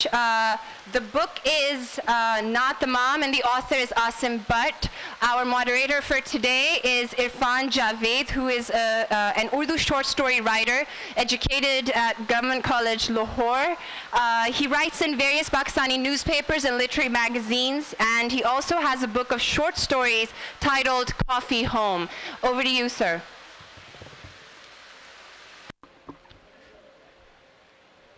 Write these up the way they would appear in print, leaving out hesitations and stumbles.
The book is Not the Mom, and the author is Asim Butt. Our moderator for today is Irfan Javed, who is an Urdu short story writer, educated at Government College, Lahore. He writes in various Pakistani newspapers and literary magazines, and he also has a book of short stories titled Coffee Home. Over to you, sir.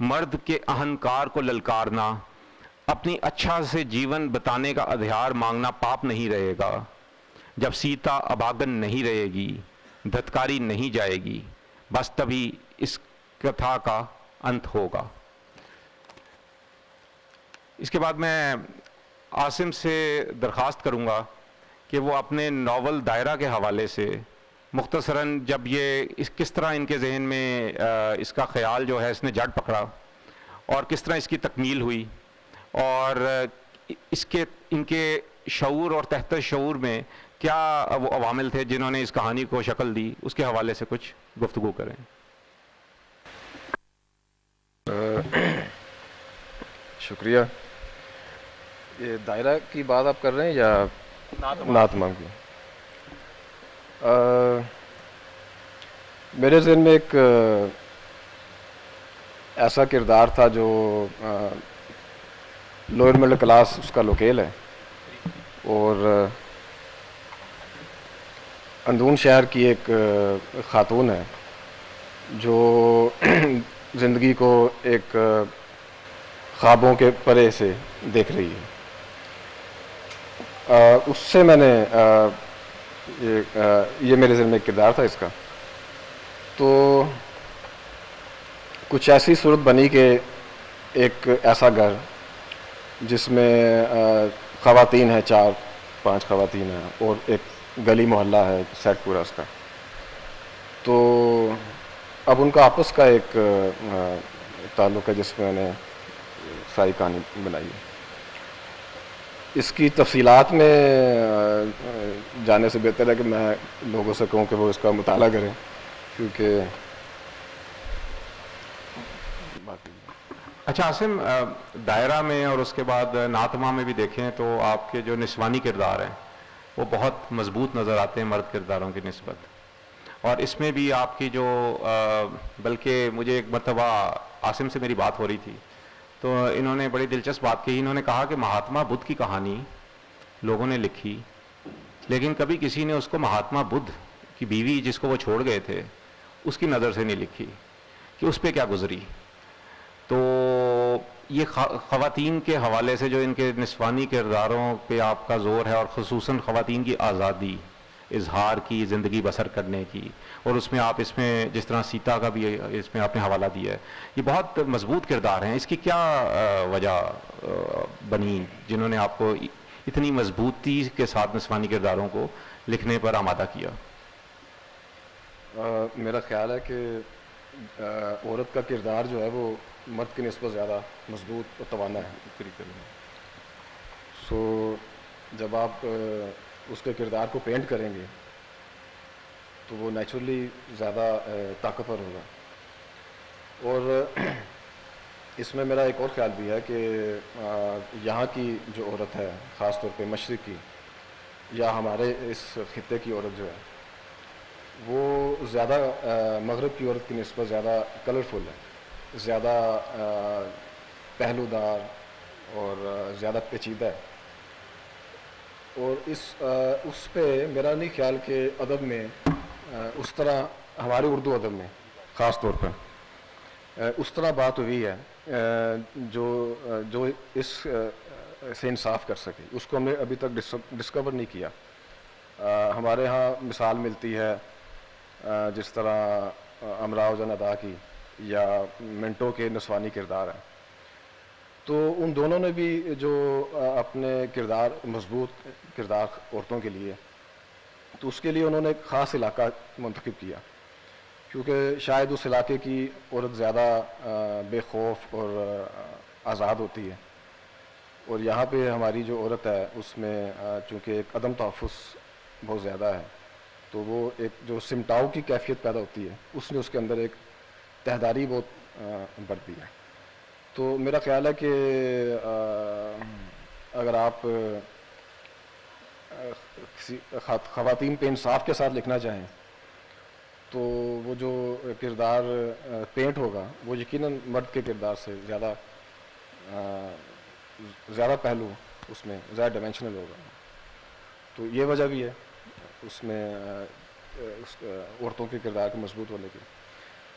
مرد کے اہنکار کو للکارنا، اپنی اچھا سے جیون بتانے کا ادھیار مانگنا پاپ نہیں رہے گا جب سیتا ابھاگن نہیں رہے گی، دھتکاری نہیں جائے گی، بس تبھی اس کتھا کا انت ہوگا۔ اس کے بعد میں عاصم سے درخواست کروں گا کہ وہ اپنے ناول دائرہ کے حوالے سے مختصراً جب یہ کس طرح ان کے ذہن میں اس کا خیال جو ہے اس نے جڑ پکڑا اور کس طرح اس کی تکمیل ہوئی اور ان کے شعور اور تحت شعور میں کیا وہ عوامل تھے جنہوں نے اس کہانی کو شکل دی، اس کے حوالے سے کچھ گفتگو کریں۔ شکریہ۔ یہ دائرہ کی بات آپ کر رہے ہیں یا نعت امام کی؟ میرے ذہن میں ایک ایسا کردار تھا جو لوئر مڈل کلاس اس کا لوکیل ہے اور اندون شہر کی ایک خاتون ہے جو زندگی کو ایک خوابوں کے پرے سے دیکھ رہی ہے۔ اس سے میں نے یہ میرے ذہن میں ایک کردار تھا اس کا، تو کچھ ایسی صورت بنی کہ ایک ایسا گھر جس میں خواتین ہیں، 4-5 خواتین ہیں اور ایک گلی محلہ ہے سیٹ پورا اس کا، تو اب ان کا آپس کا ایک تعلق ہے جس میں میں نے ساری کہانی بنائی ہے۔ اس کی تفصیلات میں جانے سے بہتر ہے کہ میں لوگوں سے کہوں کہ وہ اس کا مطالعہ کریں، کیونکہ اچھا عاصم، دائرہ میں اور اس کے بعد ناتما میں بھی دیکھیں تو آپ کے جو نسوانی کردار ہیں وہ بہت مضبوط نظر آتے ہیں مرد کرداروں کی نسبت، اور اس میں بھی آپ کی جو بلکہ مجھے ایک مرتبہ عاصم سے میری بات ہو رہی تھی تو انہوں نے بڑی دلچسپ بات کہی، انہوں نے کہا کہ مہاتما بدھ کی کہانی لوگوں نے لکھی لیکن کبھی کسی نے اس کو مہاتما بدھ کی بیوی جس کو وہ چھوڑ گئے تھے اس کی نظر سے نہیں لکھی کہ اس پہ کیا گزری۔ تو یہ خواتین کے حوالے سے جو ان کے نسوانی کرداروں پہ آپ کا زور ہے اور خصوصاً خواتین کی آزادی اظہار کی، زندگی بسر کرنے کی، اور اس میں آپ اس میں جس طرح سیتا کا بھی اس میں آپ نے حوالہ دیا ہے، یہ بہت مضبوط کردار ہیں۔ اس کی کیا وجہ بنی جنہوں نے آپ کو اتنی مضبوطی کے ساتھ نسوانی کرداروں کو لکھنے پر آمادہ کیا؟ میرا خیال ہے کہ عورت کا کردار جو ہے وہ مرد کی نسبت زیادہ مضبوط اور توانا ہے۔ سو جب آپ اس کے کردار کو پینٹ کریں گے تو وہ نیچرلی زیادہ طاقتور ہوگا۔ اور اس میں میرا ایک اور خیال بھی ہے کہ یہاں کی جو عورت ہے، خاص طور پہ مشرق کی یا ہمارے اس خطے کی عورت جو ہے وہ زیادہ مغرب کی عورت کی نسبت زیادہ کلرفل ہے، زیادہ پہلو دار اور زیادہ پیچیدہ ہے۔ اور اس پہ میرا نہیں خیال کہ ادب میں اس طرح، ہمارے اردو ادب میں خاص طور پر اس طرح بات ہوئی ہے جو اس سے انصاف کر سکے، اس کو ہم نے ابھی تک ڈسکور نہیں کیا۔ ہمارے ہاں مثال ملتی ہے جس طرح امراؤ جان ادا کی یا منٹو کے نسوانی کردار ہیں، تو ان دونوں نے بھی جو اپنے کردار، مضبوط کردار عورتوں کے لیے، تو اس کے لیے انہوں نے ایک خاص علاقہ منتخب کیا، کیونکہ شاید اس علاقے کی عورت زیادہ بے خوف اور آزاد ہوتی ہے، اور یہاں پہ ہماری جو عورت ہے اس میں چونکہ ایک عدم تحفظ بہت زیادہ ہے، تو وہ ایک جو سمٹاؤ کی کیفیت پیدا ہوتی ہے اس نے اس کے اندر ایک تہداری بہت بڑھتی ہے۔ تو میرا خیال ہے کہ اگر آپ خواتین پہ انصاف کے ساتھ لکھنا چاہیں تو وہ جو کردار پینٹ ہوگا وہ یقیناً مرد کے کردار سے زیادہ پہلو اس میں زیادہ ڈائمینشنل ہوگا۔ تو یہ وجہ بھی ہے اس میں عورتوں کے کردار کے مضبوط ہونے کی۔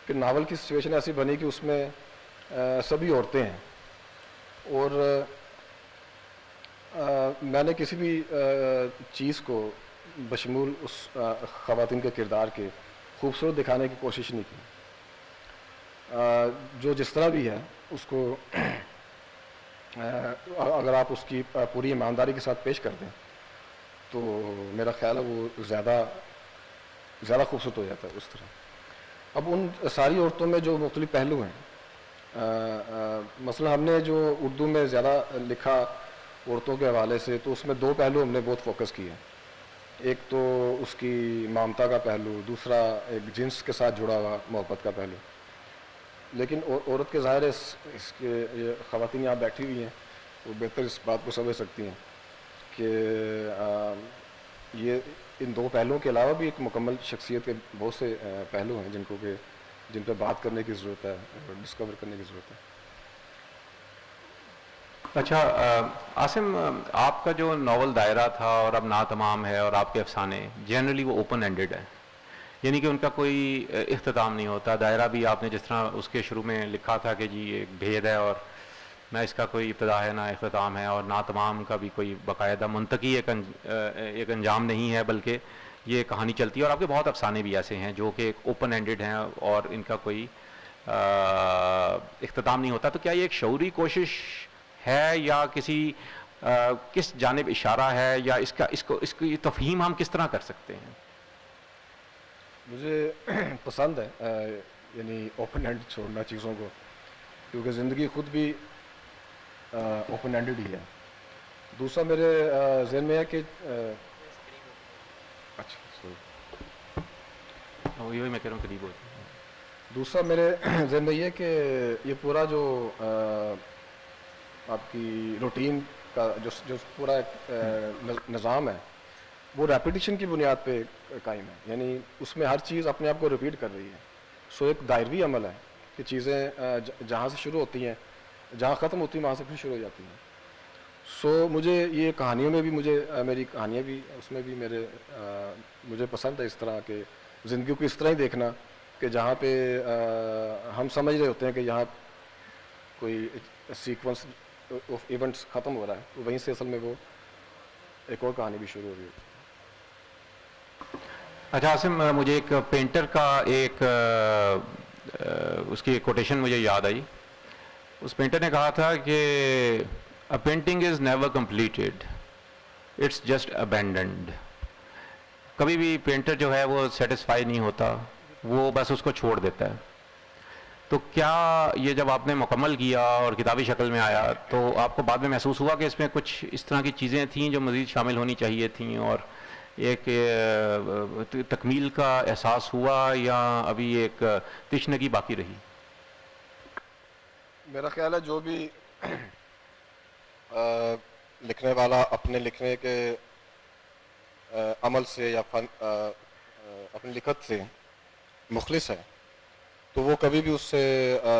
کہ ناول کی سچویشن ایسی بنی کہ اس میں سبھی عورتیں ہیں، اور میں نے کسی بھی چیز کو بشمول اس خواتین کے کردار کے خوبصورت دکھانے کی کوشش نہیں کی. جو جس طرح بھی ہے اس کو اگر آپ اس کی پوری ایمانداری کے ساتھ پیش کر دیں تو میرا خیال ہے وہ زیادہ خوبصورت ہو جاتا ہے اس طرح. اب ان ساری عورتوں میں جو مختلف پہلو ہیں، مثلا ہم نے جو اردو میں زیادہ لکھا عورتوں کے حوالے سے، تو اس میں دو پہلو ہم نے بہت فوکس کیے. ایک تو اس کی مامتا کا پہلو، دوسرا ایک جنس کے ساتھ جڑا ہوا محبت کا پہلو. لیکن عورت کے ظاہر اس کے خواتین یہاں بیٹھی ہوئی ہیں، وہ بہتر اس بات کو سمجھ سکتی ہیں کہ یہ ان دو پہلوؤں کے علاوہ بھی ایک مکمل شخصیت کے بہت سے پہلو ہیں جن پہ بات کرنے کی ضرورت ہے اور ڈسکور کرنے کی ضرورت ہے. اچھا عاصم، آپ کا جو ناول دائرہ تھا اور اب ناتمام ہے، اور آپ کے افسانے جنرلی وہ اوپن اینڈڈ ہیں، یعنی کہ ان کا کوئی اختتام نہیں ہوتا. دائرہ بھی آپ نے جس طرح اس کے شروع میں لکھا تھا کہ جی ایک بھید ہے اور نہ اس کا کوئی ابتدا ہے نہ اختتام ہے، اور ناتمام کا بھی کوئی باقاعدہ منطقی ایک انجام نہیں ہے، بلکہ یہ کہانی چلتی ہے. اور آپ کے بہت افسانے بھی ایسے ہیں جو کہ ایک اوپن اینڈڈ ہیں اور ان کا کوئی اختتام نہیں ہوتا. تو کیا یہ ایک شعوری کوشش ہے یا کس جانب اشارہ ہے، یا اس کی تفہیم ہم کس طرح کر سکتے ہیں؟ مجھے پسند ہے یعنی اوپن اینڈ چھوڑنا چیزوں کو، کیونکہ زندگی خود بھی اوپن اینڈڈ ہی ہے. دوسرا میرے ذہن میں ہے کہ وہی میں کہہ رہا ہوں قریب ہوتی ہے. دوسرا میرے ذہن میں یہ کہ یہ پورا جو آپ کی روٹین کا جو پورا نظام ہے وہ ریپیٹیشن کی بنیاد پہ قائم ہے، یعنی اس میں ہر چیز اپنے آپ کو ریپیٹ کر رہی ہے. سو ایک دائروی عمل ہے کہ چیزیں جہاں سے شروع ہوتی ہیں، جہاں ختم ہوتی ہیں وہاں سے پھر شروع ہو جاتی ہیں. سو مجھے یہ کہانیوں میں بھی میری کہانیاں بھی اس میں بھی مجھے پسند ہے اس طرح کہ زندگی کو اس طرح ہی دیکھنا کہ جہاں پہ ہم سمجھ رہے ہوتے ہیں کہ یہاں کوئی سیکوینس آف ایونٹس ختم ہو رہا ہے، تو وہیں سے اصل میں وہ ایک اور کہانی بھی شروع ہو رہی ہے. اچھا عاصم، مجھے ایک پینٹر کا اس کی ایک کوٹیشن مجھے یاد آئی. اس پینٹر نے کہا تھا کہ a painting is never completed, it's just abandoned. کبھی بھی پینٹر جو ہے وہ سیٹسفائی نہیں ہوتا، وہ بس اس کو چھوڑ دیتا ہے. تو کیا یہ جب آپ نے مکمل کیا اور کتابی شکل میں آیا تو آپ کو بعد میں محسوس ہوا کہ اس میں کچھ اس طرح کی چیزیں تھیں جو مزید شامل ہونی چاہیے تھیں، اور ایک تکمیل کا احساس ہوا، یا ابھی ایک تشنگی باقی رہی؟ میرا خیال ہے جو بھی لکھنے والا اپنے لکھنے کے عمل سے یا اپنی لکھت سے مخلص ہے تو وہ کبھی بھی اس سے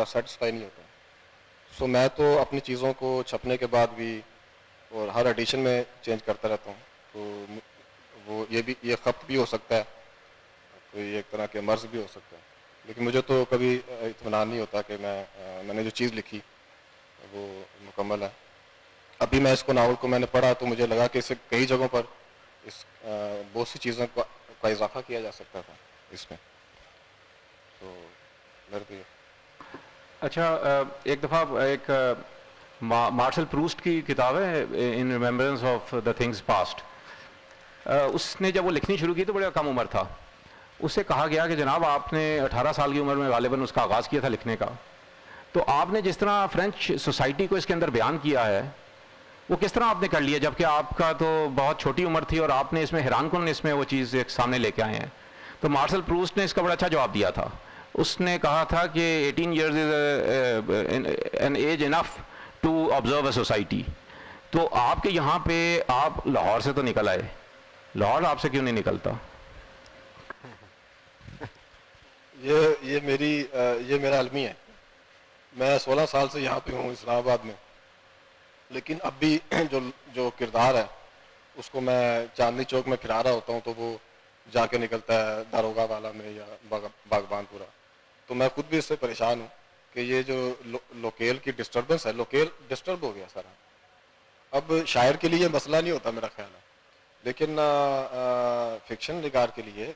سیٹسفائی نہیں ہوتا. سو میں تو اپنی چیزوں کو چھپنے کے بعد بھی اور ہر ایڈیشن میں چینج کرتا رہتا ہوں. تو وہ یہ خط بھی ہو سکتا ہے، کوئی ایک طرح کے مرض بھی ہو سکتا ہے، لیکن مجھے تو کبھی اطمینان نہیں ہوتا کہ میں نے جو چیز لکھی وہ مکمل ہے. ابھی میں اس کو ناول کو میں نے پڑھا تو مجھے لگا کہ اس سے کئی جگہوں پر بہت سی چیزوں کا اضافہ کیا جا سکتا تھا اس میں. تو میرے تو اچھا، ایک دفعہ ایک مارشل پروسٹ کی کتاب ہے in remembrance of the things past. اس نے جب وہ لکھنی شروع کی تو بڑا کم عمر تھا. اس سے کہا گیا کہ جناب آپ نے 18 سال کی عمر میں غالباً اس کا آغاز کیا تھا لکھنے کا. تو آپ نے جس طرح فرینچ سوسائٹی کو اس کے اندر بیان کیا ہے وہ کس طرح آپ نے کر لیا، جبکہ آپ کا تو بہت چھوٹی عمر تھی اور آپ نے اس میں حیران کن اس میں وہ چیز ایک سامنے لے کے آئے ہیں. تو مارشل پروسٹ نے اس کا بڑا اچھا جواب دیا تھا. اس نے کہا تھا کہ 18 years is an age enough to observe a society. تو آپ کے یہاں پہ آپ لاہور سے تو نکل آئے، لاہور آپ سے کیوں نہیں نکلتا؟ یہ میرا المی ہے. میں 16 سال سے یہاں پہ ہوں اسلام آباد میں، لیکن اب بھی جو کردار ہے اس کو میں چاندنی چوک میں پھرا رہا ہوتا ہوں تو وہ جا کے نکلتا ہے داروگہ والا میں یا باغبان پورا. تو میں خود بھی اس سے پریشان ہوں کہ یہ جو لوکیل کی ڈسٹربنس ہے، لوکیل ڈسٹرب ہو گیا سارا. اب شاعر کے لیے مسئلہ نہیں ہوتا میرا خیال ہے، لیکن فکشن نگار کے لیے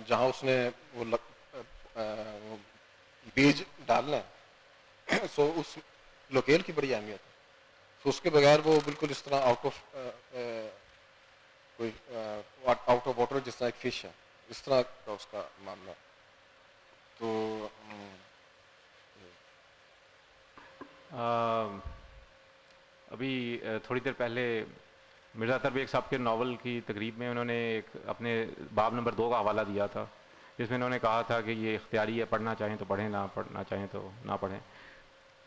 جہاں اس نے وہ بیج ڈالنا ہے سو اس لوکیل کی بڑی اہمیت ہے. سو اس کے بغیر وہ بالکل اس طرح آؤٹ آف واٹر جس طرح ایک فش ہے، اس طرح کا اس کا معاملہ ہے. تو ابھی تھوڑی دیر پہلے مرزا اطہر بیگ صاحب کے ناول کی تقریب میں انہوں نے ایک اپنے باب نمبر 2 کا حوالہ دیا تھا، جس میں انہوں نے کہا تھا کہ یہ اختیاری ہے، پڑھنا چاہیں تو پڑھیں، نہ پڑھنا چاہیں تو نہ پڑھیں.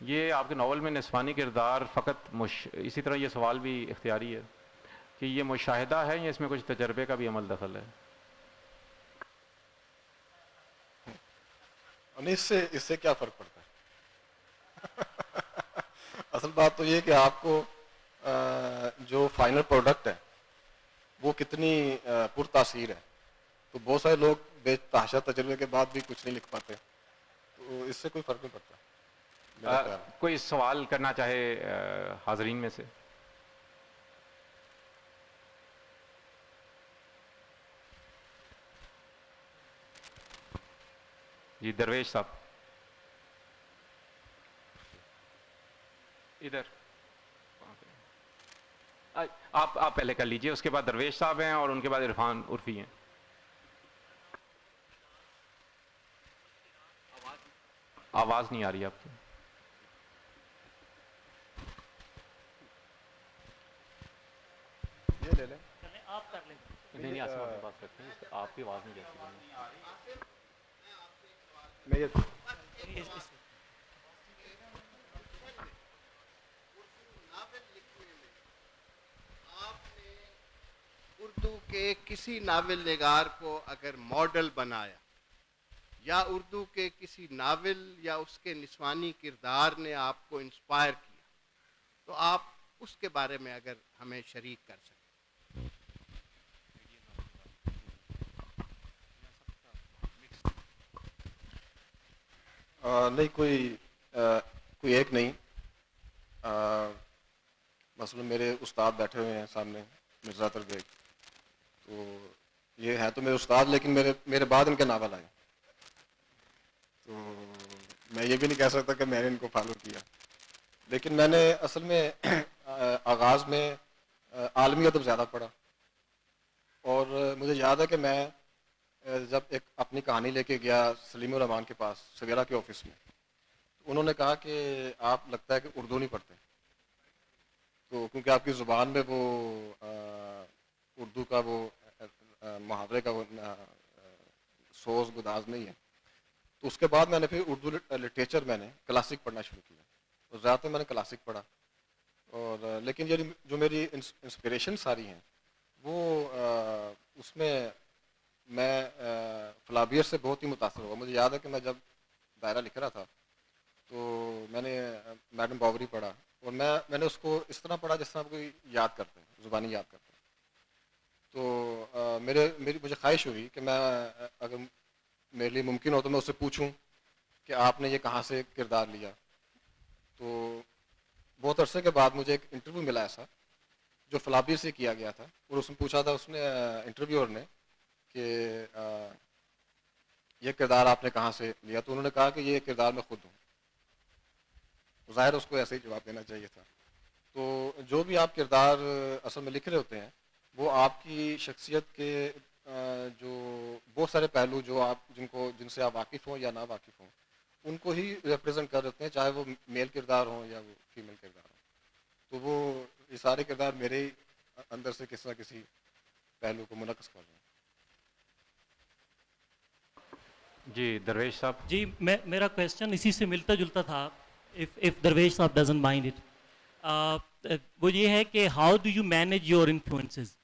یہ آپ کے ناول میں نسوانی کردار فقط اسی طرح یہ سوال بھی اختیاری ہے کہ یہ مشاہدہ ہے یا اس میں کچھ تجربے کا بھی عمل دخل ہے؟ اس سے کیا فرق پڑتا ہے؟ اصل بات تو یہ کہ آپ کو جو فائنل پروڈکٹ ہے وہ کتنی پر تاثیر ہے. تو بہت سارے لوگ بے تحاشا تجربے کے بعد بھی کچھ نہیں لکھ پاتے، تو اس سے کوئی فرق نہیں پڑتا میرا خیال ہے. کوئی سوال کرنا چاہے حاضرین میں سے؟ جی درویش صاحب ادھر. آپ پہلے کر لیجئے، اس کے بعد درویش صاحب ہیں اور ان کے بعد عرفان عرفی ہیں. آواز نہیں آ رہی آپ کی. یہ لے لیں. آپ کر لیں. نہیں آسما میں بات کرتے ہیں، آپ کی آواز نہیں جاتی. میں یہ اردو کے کسی ناول نگار کو اگر ماڈل بنایا یا اردو کے کسی ناول یا اس کے نسوانی کردار نے آپ کو انسپائر کیا تو آپ اس کے بارے میں اگر ہمیں شریک کر سکیں. نہیں کوئی ایک نہیں. مثلا میرے استاد بیٹھے ہوئے ہیں سامنے، مرزا اطہر بیگ، تو یہ ہے تو میرے استاد، لیکن میرے بعد ان کے ناول آئے، تو میں یہ بھی نہیں کہہ سکتا کہ میں نے ان کو فالو کیا. لیکن میں نے اصل میں آغاز میں عالمی ادب زیادہ پڑھا، اور مجھے یاد ہے کہ میں جب ایک اپنی کہانی لے کے گیا سلیم الرحمان کے پاس سویرا کے آفس میں، انہوں نے کہا کہ آپ لگتا ہے کہ اردو نہیں پڑھتے، تو کیونکہ آپ کی زبان میں وہ اردو کا وہ محاورے کا وہ سوز گداز نہیں ہے. تو اس کے بعد میں نے پھر اردو لٹریچر میں نے کلاسک پڑھنا شروع کیا، اور زیادہ تر میں نے کلاسک پڑھا. اور لیکن یہ جو میری انسپریشن ساری ہیں وہ اس میں میں فلابیئر سے بہت ہی متاثر ہوا. مجھے یاد ہے کہ میں جب دائرہ لکھ رہا تھا تو میں نے میڈم باوری پڑھا، اور میں نے اس کو اس طرح پڑھا جس طرح کوئی یاد کرتے ہیں، زبانی یاد کرتے ہیں. تو مجھے خواہش ہوئی کہ میں اگر میرے لیے ممکن ہو تو میں اس سے پوچھوں کہ آپ نے یہ کہاں سے کردار لیا. تو بہت عرصے کے بعد مجھے ایک انٹرویو ملا ایسا جو فلابیئر سے کیا گیا تھا، اور اس میں پوچھا تھا اس نے انٹرویور نے کہ یہ کردار آپ نے کہاں سے لیا، تو انہوں نے کہا کہ یہ کردار میں خود ہوں. ظاہر اس کو ایسے ہی جواب دینا چاہیے تھا. تو جو بھی آپ کردار اصل میں لکھ رہے ہوتے ہیں وہ آپ کی شخصیت کے جو بہت سارے پہلو جو جن سے آپ واقف ہوں یا نہ واقف ہوں ان کو ہی ریپرزینٹ کر دیتے ہیں، چاہے وہ میل کردار ہوں یا وہ فیمیل کردار ہوں. تو وہ یہ سارے کردار میرے ہی اندر سے کسی نہ کسی پہلو کو منعکس کر رہے ہیں. جی درویش صاحب. جی میرا کویسچن اسی سے ملتا جلتا تھا، if درویش صاحب ڈزنٹ مائنڈ اٹ. وہ یہ ہے کہ how do you manage your influences,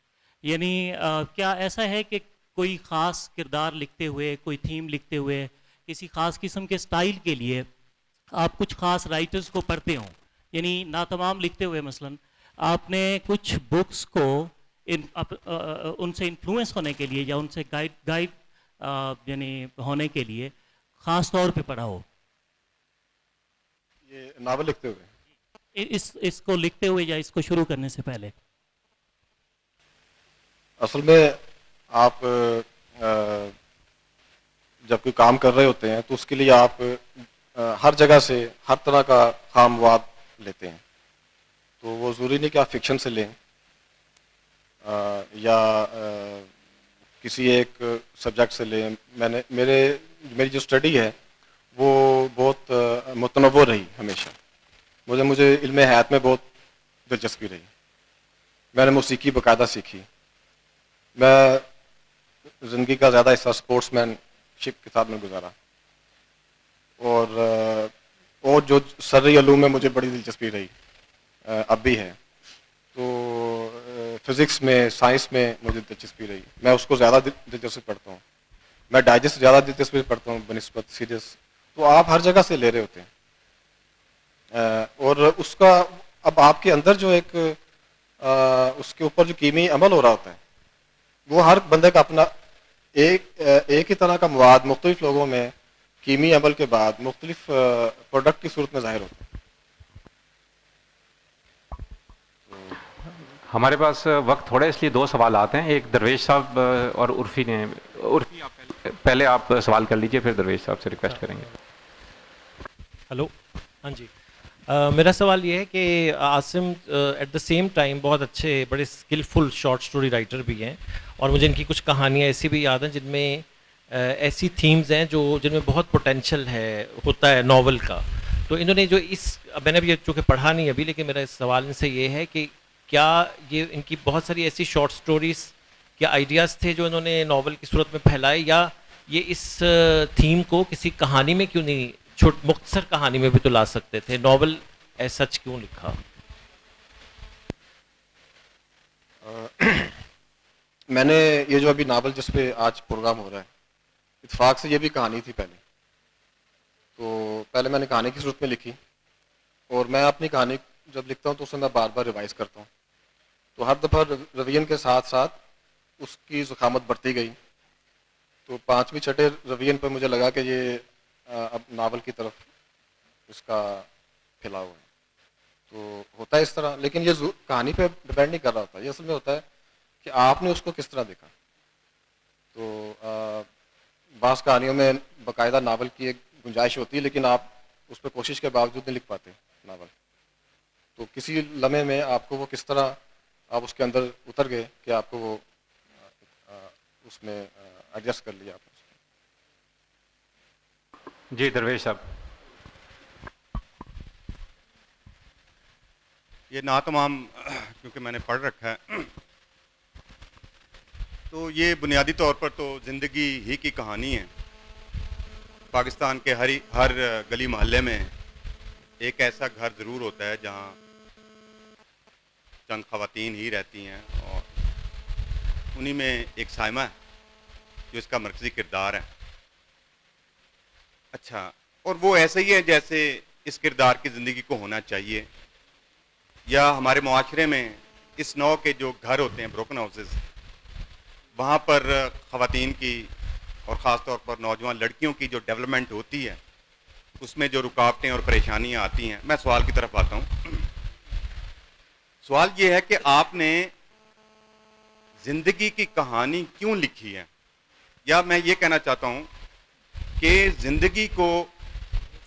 یعنی کیا ایسا ہے کہ کوئی خاص کردار لکھتے ہوئے، کوئی تھیم لکھتے ہوئے، کسی خاص قسم کے سٹائل کے لیے آپ کچھ خاص رائٹرز کو پڑھتے ہوں؟ یعنی ناتمام لکھتے ہوئے مثلاً آپ نے کچھ بکس کو ان سے انفلوئنس ہونے کے لیے یا ان سے گائیڈ یعنی ہونے کے لیے خاص طور پہ پڑھا ہو؟ یہ ناول لکھتے ہوئے اس کو لکھتے ہوئے یا اس کو شروع کرنے سے پہلے؟ اصل میں آپ جب کوئی کام کر رہے ہوتے ہیں تو اس کے لیے آپ ہر جگہ سے ہر طرح کا خام مواد لیتے ہیں. تو وہ ضروری نہیں کہ آپ فکشن سے لیں یا کسی ایک سبجیکٹ سے لیں. میری جو اسٹڈی ہے وہ بہت متنوع رہی ہمیشہ. مجھے علم حیات میں بہت دلچسپی رہی. میں نے موسیقی باقاعدہ سیکھی. میں زندگی کا زیادہ حصہ اسپورٹس مین شپ کے ساتھ میں گزارا. اور جو سرعی علوم میں مجھے بڑی دلچسپی رہی اب بھی ہے. تو فزکس میں سائنس میں مجھے دلچسپی رہی. میں اس کو زیادہ دلچسپی پڑھتا ہوں. میں ڈائجسٹ زیادہ دلچسپی پڑھتا ہوں بنسبت سیریس. تو آپ ہر جگہ سے لے رہے ہوتے ہیں اور اس کا اب آپ کے اندر جو ایک اس کے اوپر جو کیمیائی عمل ہو رہا ہوتا ہے وہ ہر بندے کا اپنا ایک ہی طرح کا مواد مختلف لوگوں میں کیمیائی عمل کے بعد مختلف پروڈکٹ کی صورت میں ظاہر ہوتا ہے. ہمارے پاس وقت تھوڑا اس لیے 2 سوالات ہیں. ایک درویش صاحب اور عرفی نے. عرفی پہلے آپ سوال کر لیجئے پھر درویش صاحب سے ریکویسٹ کریں گے. ہلو. ہاں جی. میرا سوال یہ ہے کہ Asim at the same time بہت اچھے بڑے اسکلفل شارٹ سٹوری رائٹر بھی ہیں اور مجھے ان کی کچھ کہانیاں ایسی بھی یاد ہیں جن میں ایسی تھیمز ہیں جن میں بہت پوٹینشیل ہوتا ہے ناول کا. تو انہوں نے جو میں نے بھی چونکہ پڑھا نہیں ابھی لیکن میرا سوال ان سے یہ ہے کہ کیا یہ ان کی بہت ساری ایسی شارٹ سٹوریز کیا آئیڈیاز تھے جو انہوں نے ناول کی صورت میں پھیلائے یا یہ اس تھیم کو کسی کہانی میں کیوں نہیں مختصر کہانی میں بھی تو لا سکتے تھے. ناول ایز سچ کیوں لکھا؟ میں نے یہ جو ابھی ناول جس پہ آج پروگرام ہو رہا ہے اتفاق سے یہ بھی کہانی تھی پہلے. تو پہلے میں نے کہانی کی صورت میں لکھی اور میں اپنی کہانی جب لکھتا ہوں تو اسے میں بار بار ریوائز کرتا ہوں. تو ہر دفعہ روین کے ساتھ ساتھ اس کی ضخامت بڑھتی گئی. تو 5ویں چھٹے روین پہ مجھے لگا کہ یہ اب ناول کی طرف اس کا پھیلاؤ ہے. تو ہوتا ہے اس طرح لیکن یہ کہانی پہ ڈپینڈ نہیں کر رہا ہوتا. یہ اصل میں ہوتا ہے کہ آپ نے اس کو کس طرح دیکھا. تو بعض کہانیوں میں باقاعدہ ناول کی ایک گنجائش ہوتی ہے لیکن آپ اس پہ کوشش کے باوجود نہیں لکھ پاتے ناول. تو کسی لمحے میں آپ کو وہ کس طرح آپ اس کے اندر اتر گئے کہ آپ کو وہ اس میں ایڈجسٹ کر لیا آپ نے. جی درویش صاحب. یہ ناتمام کیونکہ میں نے پڑھ رکھا ہے تو یہ بنیادی طور پر تو زندگی ہی کی کہانی ہے. پاکستان کے ہر گلی محلے میں ایک ایسا گھر ضرور ہوتا ہے جہاں چند خواتین ہی رہتی ہیں اور انہی میں ایک سائمہ ہے جو اس کا مرکزی کردار ہے. اچھا اور وہ ایسا ہی ہے جیسے اس کردار کی زندگی کو ہونا چاہیے. یا ہمارے معاشرے میں اس نوع کے جو گھر ہوتے ہیں بروکن ہاؤسز وہاں پر خواتین کی اور خاص طور پر نوجوان لڑکیوں کی جو ڈیولپمنٹ ہوتی ہے اس میں جو رکاوٹیں اور پریشانیاں آتی ہیں. میں سوال کی طرف آتا ہوں. سوال یہ ہے کہ آپ نے زندگی کی کہانی کیوں لکھی ہے یا میں یہ کہنا چاہتا ہوں کہ زندگی کو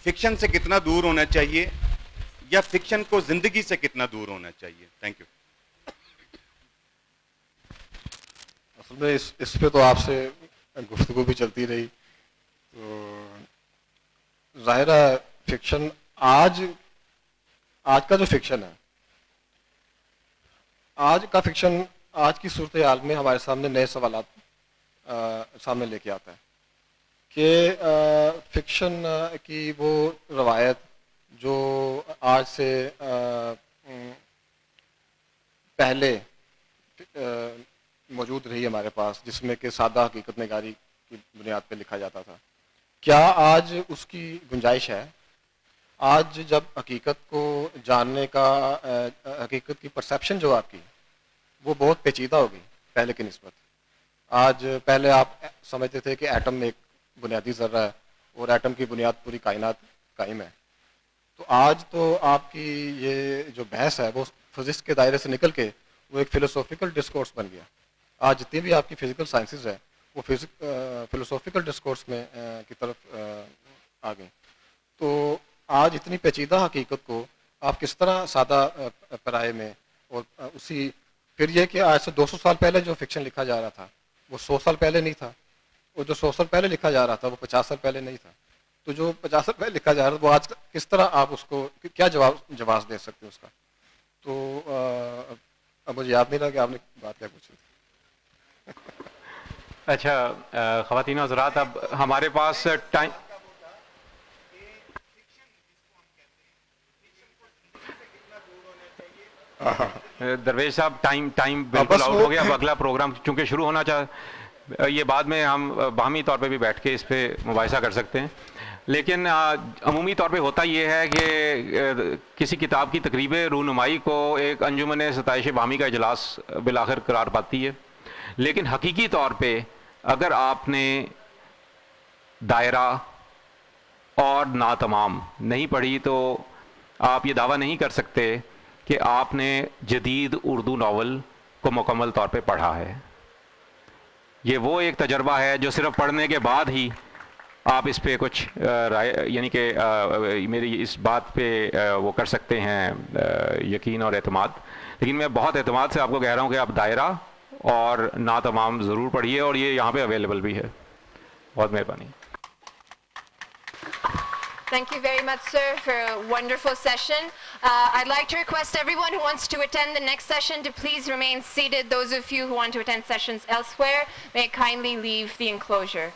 فکشن سے کتنا دور ہونا چاہیے یا فکشن کو زندگی سے کتنا دور ہونا چاہیے. Thank you. اصل میں اس پہ تو آپ سے گفتگو بھی چلتی رہی. تو ظاہر ہے فکشن آج کا جو فکشن ہے آج کا فکشن آج کی صورتحال میں ہمارے سامنے نئے سوالات سامنے لے کے آتا ہے کہ فکشن کی وہ روایت جو آج سے پہلے موجود رہی ہمارے پاس جس میں کہ سادہ حقیقت نگاری کی بنیاد پہ لکھا جاتا تھا کیا آج اس کی گنجائش ہے؟ آج جب حقیقت کو جاننے کا حقیقت کی پرسیپشن جو آپ کی وہ بہت پیچیدہ ہوگی پہلے کی نسبت. آج پہلے آپ سمجھتے تھے کہ ایٹم ایک بنیادی ذرہ ہے اور ایٹم کی بنیاد پوری کائنات قائم ہے. تو آج تو آپ کی یہ جو بحث ہے وہ فزکس کے دائرے سے نکل کے وہ ایک فلسافیکل ڈسکورس بن گیا. آج جتنی بھی آپ کی فزیکل سائنسز ہے وہ فلسافیکل ڈسکورس میں کی طرف آ گئیں. تو آج اتنی پیچیدہ حقیقت کو آپ کس طرح سادہ پرائے میں اور اسی پھر یہ کہ آج سے 200 سال پہلے جو فکشن لکھا جا رہا تھا وہ 100 سال پہلے نہیں تھا, اور جو 100 سال پہلے لکھا جا رہا تھا وہ 50 سال پہلے نہیں تھا. تو جو 50 سال پہلے لکھا جا رہا تھا وہ آج کس طرح آپ اس کو کیا جواز دے سکتے ہیں اس کا. تو اب مجھے یاد نہیں رہا کہ آپ نے بات کیا پوچھی تھی. اچھا خواتین و حضرات, اب ہمارے پاس ٹائم درویش صاحب ٹائم بالکل آؤٹ ہو گیا. اب اگلا پروگرام چونکہ شروع ہونا یہ بعد میں ہم باہمی طور پہ بھی بیٹھ کے اس پہ مباحثہ کر سکتے ہیں, لیکن عمومی طور پہ ہوتا یہ ہے کہ کسی کتاب کی تقریب رونمائی کو ایک انجمن ستائش باہمی کا اجلاس بالآخر قرار پاتی ہے. لیکن حقیقی طور پہ اگر آپ نے دائرہ اور ناتمام نہیں پڑھی تو آپ یہ دعویٰ نہیں کر سکتے کہ آپ نے جدید اردو ناول کو مکمل طور پہ پڑھا ہے. یہ وہ ایک تجربہ ہے جو صرف پڑھنے کے بعد ہی آپ اس پہ کچھ رائے یعنی کہ میری اس بات پہ وہ کر سکتے ہیں یقین اور اعتماد. لیکن میں بہت اعتماد سے آپ کو کہہ رہا ہوں کہ آپ دائرہ اور ناتمام ضرور پڑھیے, اور یہ یہاں پہ اویلیبل بھی ہے. بہت مہربانی. Thank you very much, sir, for a wonderful session. I'd like to request everyone who wants to attend the next session to please remain seated. Those of you who want to attend sessions elsewhere may kindly leave the enclosure.